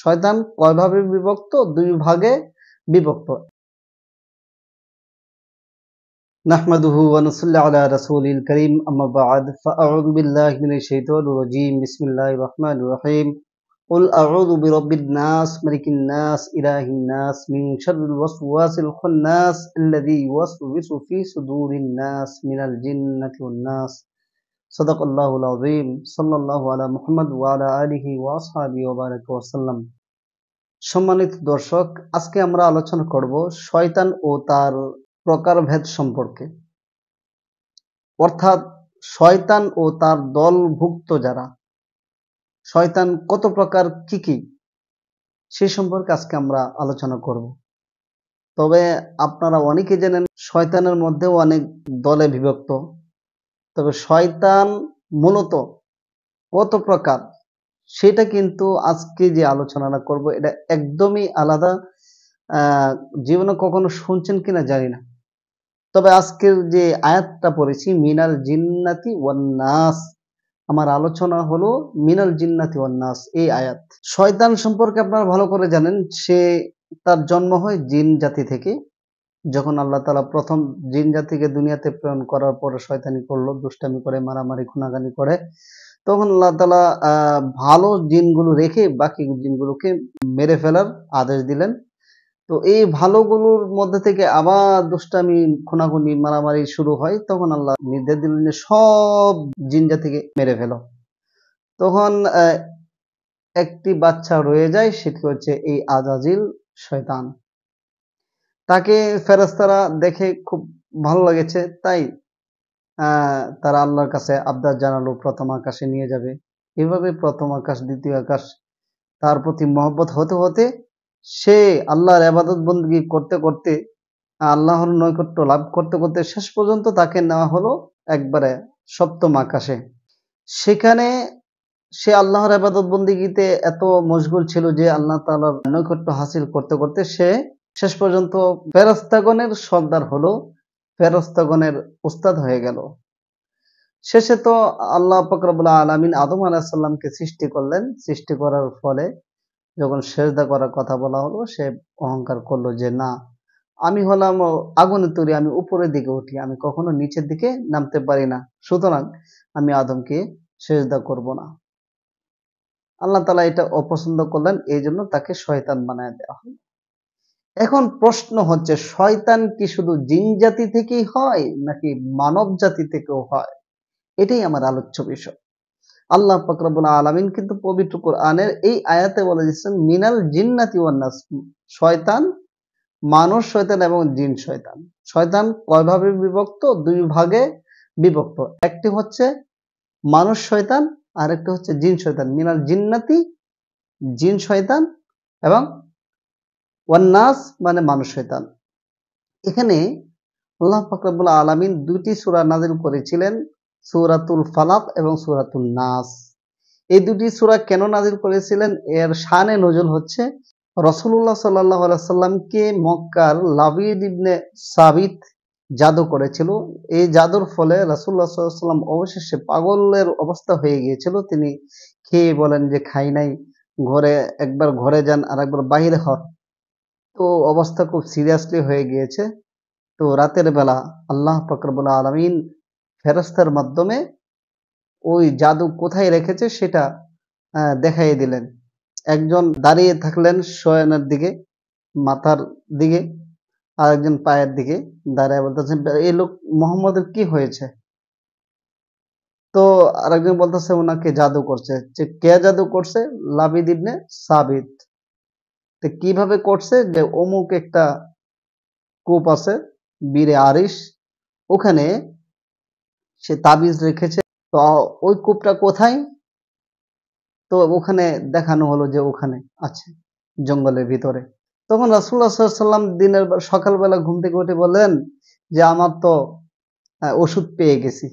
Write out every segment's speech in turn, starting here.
শয়তান কয় ভাবে বিভক্ত? দুই ভাগে বিভক্ত। নাহমাদুহু ওয়া নুসাল্লি আলা রাসূলিল কারীম, আম্মা বা'দ, ফাআউযু বিল্লাহি মিনাশ শাইতানির রাজীম। বিসমিল্লাহির রহমানির রহিম। কুল আউযু বিরাব্বিন নাস, মালিকিন নাস, ইলাহিন নাস, মিন শাররিল ওয়াসওয়াসিল খান্নাস, আল্লাযী ইউওয়াসওয়িসু ফি সুদুরিন নাস মিনাল জিন্নাতি ওয়ান নাস। সাদাকাল্লাহুল আযীম। সাল্লাল্লাহু আলা মুহাম্মদ ওয়া আলা আলিহি ওয়া আসহাবিহি ওয়া বারাকা ওয়া সাল্লাম। সম্মানিত দর্শক, আজকে আমরা আলোচনা করব শয়তান ও তার প্রকারভেদ সম্পর্কে, অর্থাৎ শয়তান ও তার দলভুক্ত যারা, শয়তান কত প্রকার, কি কি, সে সম্পর্কে আজকে আমরা আলোচনা করব। তবে আপনারা অনেকে জানেন শয়তানের মধ্যেও অনেক দলে বিভক্ত। তবে শয়তান মূলত কত প্রকার সেটা কিন্তু আজকে যে আলোচনাটা করব এটা একদমই আলাদা। জীবনে কখনো শুনছেন কিনা জানি না। তবে আজকের যে আয়াতটা পড়েছি, মিনাল জিন্নাতি ওয়ান নাস, আমার আলোচনা হলো মিনাল জিন্নাতি ওয়ান নাস, এই আয়াত। শয়তান সম্পর্কে আপনারা ভালো করে জানেন, সে তার জন্ম হয় জিন জাতি থেকে। যখন আল্লাহ তাআলা প্রথম জিন জাতিকে দুনিয়াতে প্রেরণ করার পরে শয়তানি করলো, দুষ্টামি করে, মারামারি খুনাগানি করে, তখন আল্লাহ তাআলা ভালো জিনগুলো রেখে বাকি জিনগুলোকে মেরে ফেলার আদেশ দিলেন। তো এই ভালোগুলোর মধ্যে থেকে আবার দুষ্টামি, খুনাখুনি, মারামারি শুরু হয়। তখন আল্লাহ নির্দেশ দিলেন যে সব জিন জাতিকে মেরে ফেলো। তখন একটি বাচ্চা রয়ে যায়, সেটি হচ্ছে এই আজাজিল শয়তান। তাকে ফেরেশতারা দেখে খুব ভালো লেগেছে, তাই তারা আল্লাহর কাছে আবদার জানালো প্রথম আকাশে নিয়ে যাবে। এভাবে প্রথম আকাশ, দ্বিতীয় আকাশ, তার প্রতি মহব্বত হতে হতে সে আল্লাহর ইবাদত বন্দেগী করতে করতে, আল্লাহর নৈকট্য লাভ করতে করতে শেষ পর্যন্ত তাকে নেওয়া হলো একবারে সপ্তম আকাশে। সেখানে সে আল্লাহর ইবাদত বন্দেগীতে এত মশগুল ছিল যে আল্লাহ তাআলার নৈকট্য হাসিল করতে করতে সে শেষ পর্যন্ত ফেরেশতাগণের সর্দার হলো, ফেরেশতাগণের উস্তাদ হয়ে গেল। শেষে তো আল্লাহ পাক রব্বুল আলামিন আদম আলাইহিস সালামকে সৃষ্টি করলেন। সৃষ্টি করার ফলে যখন সেজদা করার কথা বলা হলো, সে অহংকার করলো যে না, আমি হলাম আগুনের তৈরি, আমি উপরের দিকে উঠি, আমি কখনো নিচের দিকে নামতে পারি না, সুতরাং আমি আদমকে সেজদা করব না। আল্লাহ তাআলা এটা অপছন্দ করলেন, এই জন্য তাকে শয়তান বানায় দেওয়া হলো। এখন প্রশ্ন হচ্ছে, শয়তান কি শুধু জিন জাতি থেকেই হয় নাকি মানব জাতি থেকেও হয়? এটাই আমার আলোচ্য বিষয়। আল্লাহ পাক রব্বুল আলামিন কিন্তু পবিত্র কোরআনের এই আয়াতে বলে দিচ্ছেন মিনাল জিন্নাতি ওয়ান নাস, শয়তান, মানুষ শয়তান এবং জিন শয়তান। শয়তান কয় ভাবে বিভক্ত? দুই ভাগে বিভক্ত। একটি হচ্ছে মানুষ শয়তান, আর একটি হচ্ছে জিন শয়তান। মিনাল জিন্নাতি, জিন শয়তান, এবং ওয়ান নাস মানে মানুষ শয়তান। এখানে আল্লাহ পাক রব্বুল আলামিন দুটি সূরা নাযিল করেছিলেন, সূরাতুল ফালাক এবং সূরাতুন নাস। এই দুটি সূরা কেন নাযিল করেছিলেন? এর শানে নজুল হচ্ছে রাসূলুল্লাহ সাল্লাল্লাহু আলাইহি সাল্লামকে মক্কার লাবিদ ইবনে সাবিত জাদু করেছিল। এই জাদুর ফলে রাসূলুল্লাহ সাল্লাল্লাহু আলাইহি সাল্লাম অবশেষে পাগলের অবস্থা হয়ে গিয়েছিল। তিনি খেয়ে বলেন যে খাই নাই, ঘরে একবার ঘরে যান আর একবার বাহিরে হন। তো অবস্থা খুব সিরিয়াসলি হয়ে গিয়েছে। তো রাতের বেলা আল্লাহ পাক রব্বুল আলামিন ফেরেশতার মাধ্যমে ওই জাদু কোথায় রেখেছে সেটা দেখাইয়ে দিলেন। একজন দাঁড়িয়ে থাকলেন শয়নের দিকে, মাথার দিকে, আর একজন পায়ের দিকে দাঁড়ায় বলতেছেন, এই লোক মুহাম্মদের কি হয়েছে? তো আরেকজন বলতেছে ওনাকে জাদু করছে। যে কে জাদু করছে? লাবিদ ইবনে সাবিত। তো কিভাবে করছে? যে অমুক একটা কূপ আছে, বীরে আরিশ, ওখানে সে তাবিজ রেখেছে। তো ওই কূপটা কোথায়? তো ওখানে দেখানো হলো যে ওখানে আছে, জঙ্গলের ভিতরে। তখন রাসূলুল্লাহ সাল্লাল্লাহু আলাইহি ওয়াসাল্লাম দিনের সকালবেলা ঘুম থেকে উঠে বললেন যে আমার তো ওষুধ পেয়ে গেছি।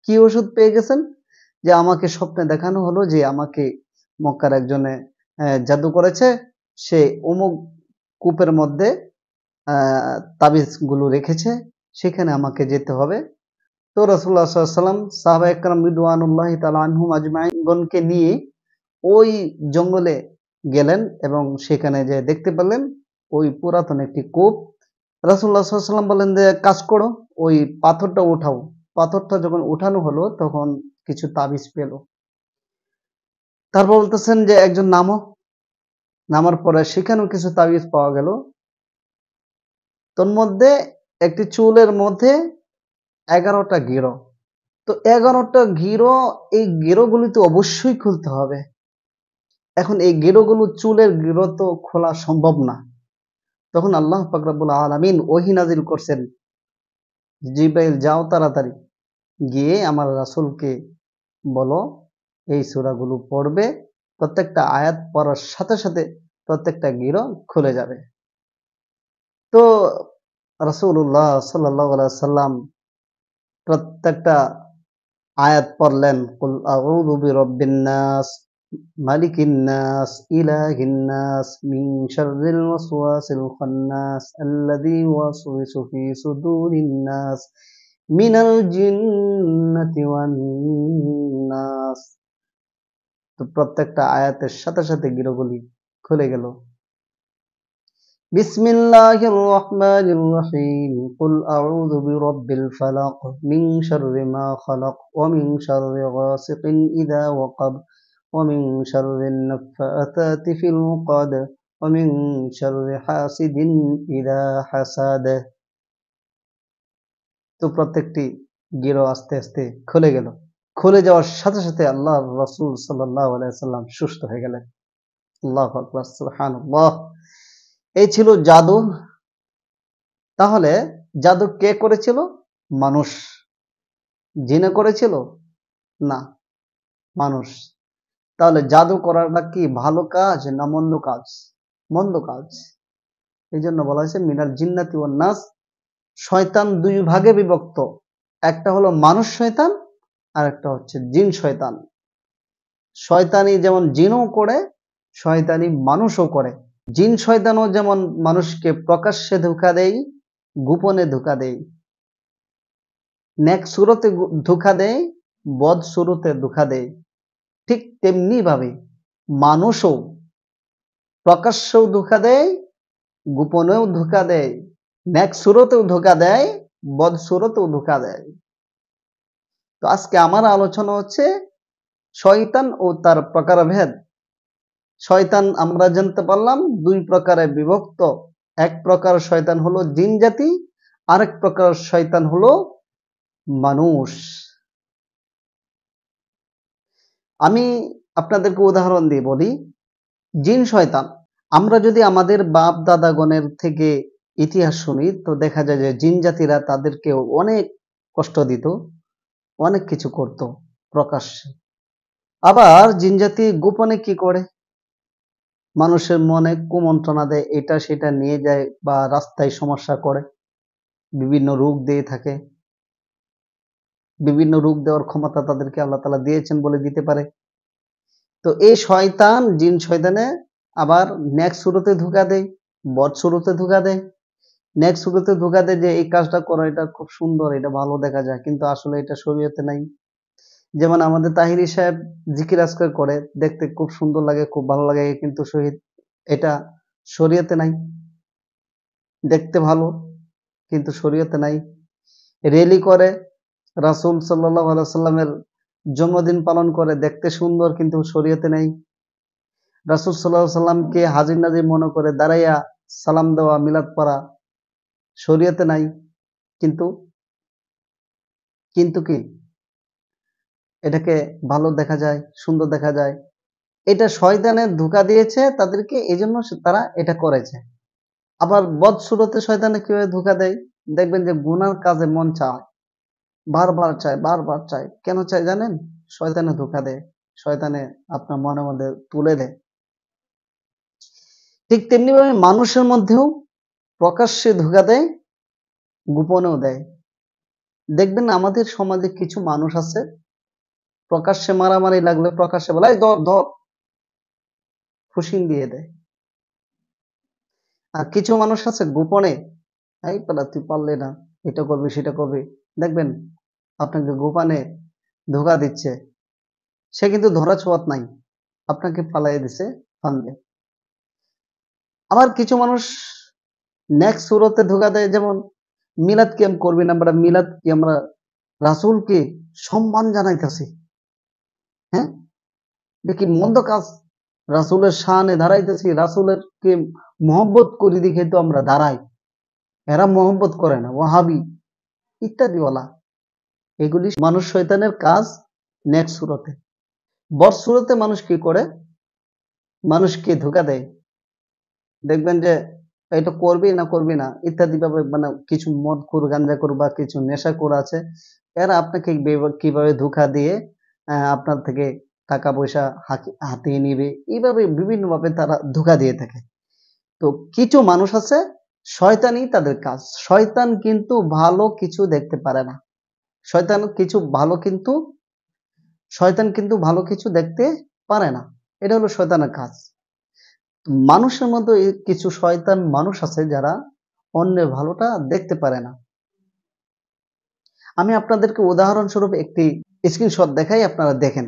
কি ওষুধ পেয়ে গেছেন? যে আমাকে স্বপ্নে দেখানো হলো যে আমাকে মক্কার একজনে জাদু করেছে। সে অমুক কূপের মধ্যে তাবিজগুলো রেখেছে, সেখানে আমাকে যেতে হবে। তো রাসূলুল্লাহ সাল্লাল্লাহু আলাইহি ওয়াসাল্লাম সাহাবায়ে কেরাম রিদওয়ানুল্লাহি তাআলা আনহুম আজমাইন গণকে নিয়ে ওই জঙ্গলে গেলেন এবং সেখানে যে দেখতে পেলেন ওই পুরাতন একটি কূপ। রাসূলুল্লাহ সাল্লাল্লাহু আলাইহি ওয়াসাল্লাম বললেন যে কাজ করো, ওই পাথরটা উঠাও। পাথরটা যখন উঠানো হলো তখন কিছু তাবিজ পেল। তারপর বলতেছেন যে একজন নামো। নামার পরে সেখানেও কিছু তাবিজ পাওয়া গেল। তোর মধ্যে একটি চুলের মধ্যে 11টা গিরো। তো 11টা গিরো, এই গিরোগুলি তো অবশ্যই খুলতে হবে। এখন এই গিরোগুলো চুলের গিরো তো খোলা সম্ভব না। তখন আল্লাহ পাক রব্বুল আলামিন ওহী নাযিল করছেন, জিব্রাইল যাও তাড়াতাড়ি গিয়ে আমার রাসূলকে বলো এই সূরাগুলো পড়বে। প্রত্যেকটা আয়াত পড়ার সাথে সাথে প্রত্যেকটা গিরো খুলে যাবে। তো রাসূলুল্লাহ সাল্লাল্লাহু আলাইহি ওয়াসাল্লাম প্রত্যেকটা আয়াত পড়লেন, কুল আউযু বিরাব্বিন নাস, মালিকিন নাস, ইলাহিন নাস, মিন শাররিল ওয়াসওয়াসিল খান্নাস, আল্লাযী ইউওয়াসওয়িসু ফী সুদুরিন নাস, মিনাল জিন্নাতি ওয়ান নাস। তো প্রত্যেকটা আয়াতের সাথে সাথে গিরোগুলি খুলে গেল। বিসমিল্লাহির রহমানির রহিম, কুল আউযু বিরাব্বিল ফালাক, মিন শাররি মা খালাক, ওয়া মিন শাররি গাসিকিন ইযা ওয়াকাব, ওয়া মিন শাররিন নাফফাতাতি ফিল উকাদ, ওয়া মিন শাররি হাসিদিন ইযা হাসাদ। তো প্রত্যেকটি গিরো আস্তে আস্তে খুলে গেল। খুলে যাওয়ার সাথে সাথে আল্লাহর রাসূল সাল্লাল্লাহু আলাইহি ওয়াসাল্লাম সুস্থ হয়ে গেলেন। আল্লাহু আকবার, সুবহানাল্লাহ। এই ছিল জাদু। তাহলে জাদু কে করেছিল? মানুষ। জিনে করেছিল? না, মানুষ। তাহলে জাদু করাটা কি ভালো কাজ না মন্দ কাজ? মন্দ কাজ। এই জন্য বলা হয়েছে মিনাল জিন্নাতি ওয়ান নাস। শয়তান দুই ভাগে বিভক্ত। একটা হলো মানুষ শয়তান, আর একটা হচ্ছে জিন শয়তান। শয়তানি যেমন জিনও করে, শয়তানি মানুষও করে। জিন শয়তানও যেমন মানুষকে প্রকাশ্যে ধোঁকা দেয়, গোপনে ধোঁকা দেয়। নেক সুরতে ধোঁকা দেয়, বদ সুরতে ধোঁকা দেয়। ঠিক তেমনি ভাবে মানুষও প্রকাশ্যেও ধোঁকা দেয়, গোপনেও ধোঁকা দেয়, নেক সুরতেও ধোঁকা দেয়, বদ সুরতেও ধোঁকা দেয়। তো আজকে আমার আলোচনা হচ্ছে শয়তান ও তার প্রকারভেদ। শয়তান আমরা জানতে পারলাম দুই প্রকারে বিভক্ত। এক প্রকার শয়তান হলো জিন জাতি, আরেক প্রকার শয়তান হলো মানুষ। আমি আপনাদেরকে উদাহরণ দিয়ে বলি, জিন শয়তান। আমরা যদি আমাদের বাপ দাদাগণের থেকে ইতিহাস শুনি তো দেখা যায় যে জিন জাতিরা তাদেরকে অনেক কষ্ট দিত, অনেক কিছু করত প্রকাশ্যে। আবার জিন জাতি গোপনে কি করে? মানুষের মনে কুমন্ত্রণা দেয়, এটা সেটা নিয়ে যায় বা রাস্তায় সমস্যা করে, বিভিন্ন রোগ দিয়ে থাকে। বিভিন্ন রোগ দেওয়ার ক্ষমতা তাদেরকে আল্লাহ তাআলা দিয়েছেন বলে দিতে পারে। তো এই শয়তান, জিন শয়তানে আবার নেক সুরতে ধোঁকা দেয়, বদ সুরতে ধোঁকা দেয়। নেক সুরতে ধোঁকা দেয় যে এই কাজটা করো, এটা খুব সুন্দর, এটা ভালো দেখা যায়, কিন্তু আসলে এটা শরীয়তে নাই। যেমন আমাদের তাহিরি সাহেব জিকির আজকার করে, দেখতে খুব সুন্দর লাগে, খুব ভালো লাগে, কিন্তু শহীদ এটা শরীয়তে নাই। দেখতে ভালো কিন্তু শরীয়তে নাই। রেলি করে, রাসূল সাল্লাল্লাহু আলাইহি ওয়াসাল্লামের জন্মদিন পালন করে, দেখতে সুন্দর কিন্তু শরীয়তে নাই। রাসূল সাল্লাল্লাহু আলাইহি ওয়াসাল্লামকে হাজির নাজির মনে করে দাঁড়াইয়া সালাম দেওয়া, মিলাদ পড়া শরীয়তে নাই। কিন্তু কিন্তু কি এটাকে ভালো দেখা যায়, সুন্দর দেখা যায়। এটা শয়তানের ধোঁকা দিয়েছে তাদেরকে, এজন্য তারা এটা করেছে। আবার বদসুরতে শয়তানে কিভাবে ধোঁকা দেয়? দেখবেন যে গুনার কাজে মন চায়, বারবার চায়, বারবার চায়। কেন চায় জানেন? শয়তানে ধোঁকা দেয়, শয়তানে আপনার মনের মধ্যে তুলে দেয়। ঠিক তেমনি ভাবে মানুষের মধ্যেও প্রকাশ্যে ধোঁকা দেয়, গোপনেও দেয়। দেখবেন আমাদের সমাজে কিছু মানুষ আছে, প্রকাশ্যে মারামারি লাগলে প্রকাশ্যে বলে এই ধর ধর, খুশিং দিয়ে দেয়। আর কিছু মানুষ আছে গোপনে, এই পালা তুই পারলে না, এটা করবি সেটা করবি, দেখবেন আপনাকে গোপনে ধোঁকা দিচ্ছে। সে কিন্তু ধরা ছোঁয়াত নাই, আপনাকে ফালাইয়া দিছে ফান্দে। আবার কিছু মানুষ নেক্সট সুরতে ধোকা দেয়, যেমন মিলাদ ক্যাম্প করবি না, আমরা মিলাদ কি আমরা রাসূলকে সম্মান জানাইতেছি, হ্যাঁ, দেখি মন্দ কাজ, রাসূলের শানে দাঁড়াইতেছি, রাসূলের কে মহব্বত করি দেখে তো আমরা দাঁড়াই, এরা মহব্বত করে না, ওয়াহাবি ইত্যাদি বলা, এগুলি মানুষ শয়তানের কাজ। নেক্সট সুরতে বড় সুরতে মানুষ কি করে, মানুষকে ধোকা দেয়, দেখবেন যে এটা করবি না করবি না ইত্যাদি ভাবে, মানে কিছু মদখোর গাঁজাখোর বা কিছু নেশাখোর আছে, এরা আপনাকে কিভাবে ধোঁকা দিয়ে আপনার থেকে টাকা পয়সা হাতিয়ে নিবে, এইভাবে বিভিন্ন ভাবে তারা ধোঁকা দিয়ে থাকে। তো কিছু মানুষ আছে শয়তানি তাদের কাজ, শয়তান কিন্তু ভালো কিছু দেখতে পারে না, শয়তান কিন্তু ভালো কিছু দেখতে পারে না, এটা হলো শয়তানের কাজ। মানুষের মধ্যে কিছু শয়তান মানুষ আছে যারা অন্যের ভালোটা দেখতে পারে না। আমি আপনাদেরকে উদাহরণস্বরূপ একটি স্ক্রিনশট দেখাই, আপনারা দেখেন।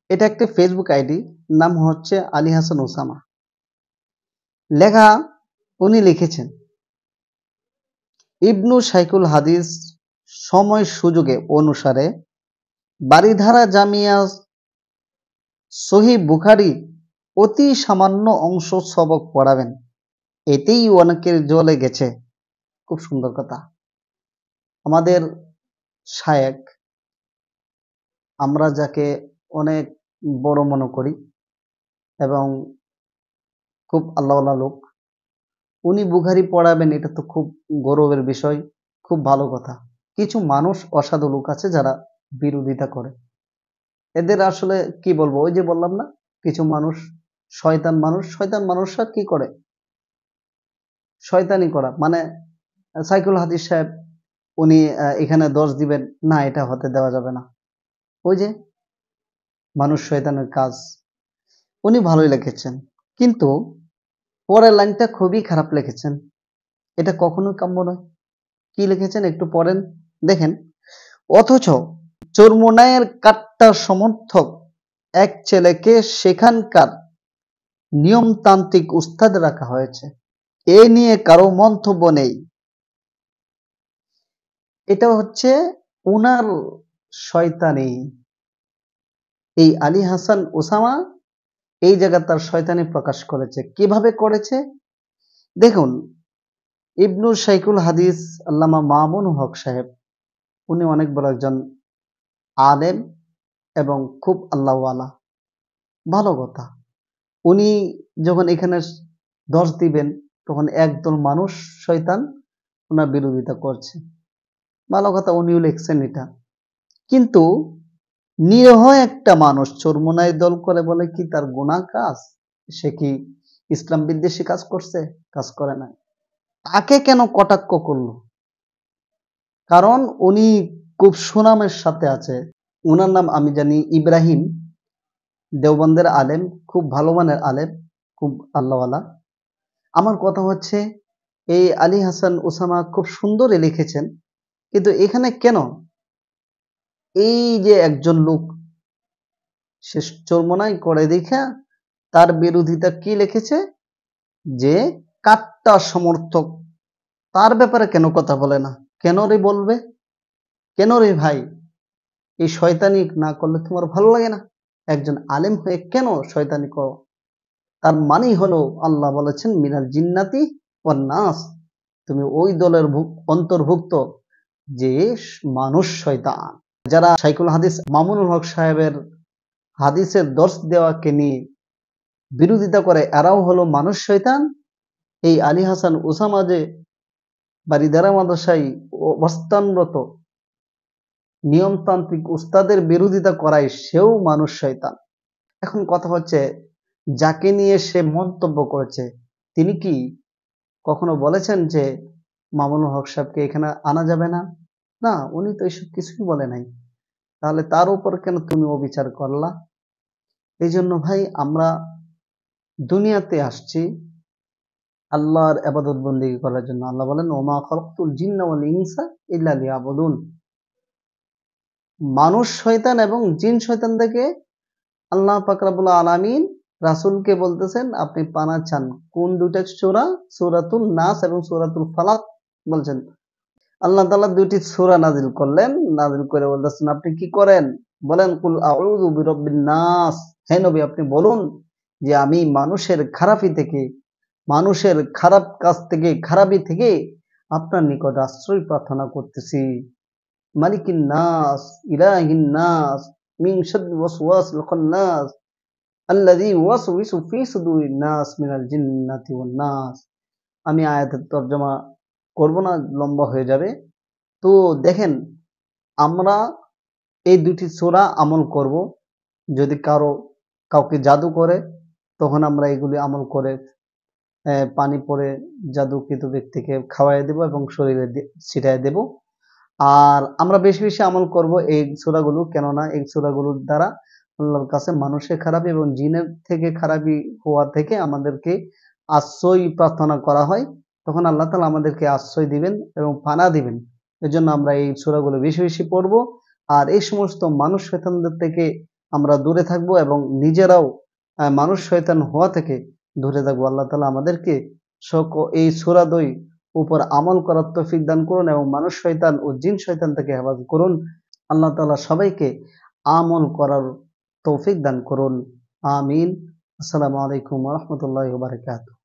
এটা একটি ফেসবুক আইডি, নাম হচ্ছে আলী হাসান ওসামা। লেখা, উনি লিখেছেন, ইবনু শাইখুল হাদিস সময় সুযোগে অনুসারে বারিধারা জামিয়া সহিহ বুখারী অতি সামান্য অংশ সবক পড়াবেন, এতেই অনেকের জ্বলে গেছে। খুব সুন্দর কথা। আমাদের শায়েখ, আমরা যাকে অনেক বড় মনে করি এবং খুব আল্লাহওয়ালা লোক, উনি বুখারী পড়াবেন, এটা তো খুব গৌরবের বিষয়, খুব ভালো কথা। কিছু মানুষ অসাধু লোক আছে যারা বিরোধিতা করে, এদের আসলে কি বলবো, ওই যে বললাম না, কিছু মানুষ শয়তান মানুষরা কি করে, শয়তানি করা, মানে সাইকুল হাদিস সাহেব উনি এখানে দোষ দিবেন না, এটা হতে দেওয়া যাবে না, ওই যে মানুষ শয়তানের কাজ। উনি ভালোই লিখেছেন, কিন্তু পরের লাইনটা খুবই খারাপ লিখেছেন, এটা কখনোই কাম্য নয়। কি লিখেছেন একটু পড়েন, দেখেন। অথচ চরমোনাইয়ের কাট্টা সমর্থক এক ছেলেকে সেখানকার নিয়মতান্ত্রিক উস্তাদ রাখা হয়েছে, এ নিয়ে কারো মন্তব্য নেই। এটা হচ্ছে উনার শয়তানি। এই আলী হাসান ওসামা এই জায়গায় তার শয়তানি প্রকাশ করেছে। কিভাবে করেছে দেখুন। ইবনু শাইখুল হাদিস আল্লামা মামুন হক সাহেব, উনি অনেক বড় একজন আলেম এবং খুব আল্লাহওয়ালা, ভালো কথা। উনি যখন এখানে দোষ দিবেন, তখন একদল মানুষ শয়তান ওনার বিরোধিতা করছে, ভালো কথা, উনিও লিখছেন এটা। কিন্তু নিরীহ একটা মানুষ চরমোনাই দল করে বলে কি তার গুনাহ কাজ, সে কি ইসলাম বিদ্বেষী কাজ করছে? কাজ করে না। তাকে কেন কটাক্ষ করলো? কারণ উনি খুব সুনামের সাথে আছে। উনার নাম আমি জানি ইব্রাহিম, দেওবন্দের আলেম, খুব ভালো মানের আলেম, খুব আল্লাহওয়ালা। আমার কথা হচ্ছে, এই আলী হাসান ওসামা খুব সুন্দরই লিখেছেন, কিন্তু এখানে কেন এই যে একজন লোক সে চরমোনাই করে দেখা তার বিরোধিতা কি লিখেছে, যে কাট্টা সমর্থক, তার ব্যাপারে কেন কথা বলে না? কেন রে বলবে? কেন রে ভাই? এই শয়তানি না করলে তোমার ভালো লাগে না? একজন আলেম হয়ে কেন শয়তানি করো? তার মানেই হলো আল্লাহ বলেছেন মিনাল জিন্নাতি ওয়ান নাস, তুমি ওই দলের অন্তর্ভুক্ত যে মানুষ শয়তান। যারা শাইখুল হাদিস মামুনুল হক সাহেবের হাদিসের দর্শ দেওয়াকে নিয়ে বিরোধিতা করে, এরাও হলো মানুষ শয়তান। এই আলী হাসান ওসামা যে বারিধারা মাদ্রাসায় অবস্থানরত নিয়মতান্ত্রিক উস্তাদের বিরোধিতা করায়, সেও মানুষ শয়তান। এখন কথা হচ্ছে, যাকে নিয়ে সে মন্তব্য করেছে, তিনি কি কখনো বলেছেন যে মামুনুল হক সাহেবকে এখানে আনা যাবে না? না, উনি তো এসব কিছুই বলে নাই। তাহলে তার উপর কেন তুমি অবিচার করলা? এই জন্য ভাই, আমরা দুনিয়াতে আসছি আল্লাহর ইবাদত বন্দেগী করার জন্য। আল্লাহ বলেন, ওমা খালাকতুল জিন্না ওয়াল ইনসা ইল্লা লিয়াবুদুন। মানুষ শয়তান এবং জিন শয়তান থেকে আল্লাহ পাক রব্বুল আলামিন রাসূলকে বলতেছেন আপনি পানা চান। কোন দুইটা সূরা? সূরাতুন নাস এবং সূরাতুল ফালাক বলছেন। আল্লাহ তাআলা দুইটি সূরা নাযিল করলেন। নাযিল করে বলতেছেন আপনি কি করেন? বলেন কুল আউযু বিরাব্বিন নাস। হে নবী আপনি বলুন যে আমি মানুষের খারাপি থেকে, মানুষের খারাপ কাজ থেকে, খারাপি থেকে আপনার নিকট আশ্রয় প্রার্থনা করতেছি। মালিকিন নাস, ইলাহিন নাস, মিন শাররি ওয়াসওয়াসিল খান্নাস, আল্লাযী ইউওয়াসওয়িসু ফি সুদুরিন নাস মিনাল জিন্নাতি ওয়ান নাস। আমি আয়াতের তরজমা করব না, লম্বা হয়ে যাবে। তো দেখেন, আমরা এই দুটি সূরা আমল করব। যদি কাউকে জাদু করে, তখন আমরা এগুলি আমল করে পানি পড়ে জাদুকৃত ব্যক্তিকে খাওয়াইয়া দেব এবং শরীরে ছিটাইয়া দেব। আর আমরা বেশি বেশি আমল করব এই সূরাগুলো, কেননা এই সূরাগুলোর দ্বারা আল্লাহর কাছে মানুষের খারাপি এবং জিনের থেকে খারাপি হওয়া থেকে আমাদেরকে আশ্রয় প্রার্থনা করা হয়। তখন আল্লাহ তাআলা আমাদেরকে আশ্রয় দিবেন এবং পানা দিবেন। এজন্য আমরা এই সূরাগুলো বেশি বেশি পড়ব। আর এই সমস্ত মানুষ শয়তানদের থেকে আমরা দূরে থাকব এবং নিজেরাও মানুষ শয়তান হওয়া থেকে দূরে থাকবো। আল্লাহ তাআলা আমাদেরকে এই সূরাদ্বয় উপর আমল করার তৌফিক দান করুন এবং মানুষ শয়তান ও জিন শয়তান থেকে হেফাজত করুন। আল্লাহ তাআলা সবাইকে আমল করার তৌফিক দান করুন। আমিন। আসসালামু আলাইকুম ওয়া রাহমাতুল্লাহি ওয়া বারাকাতুহু।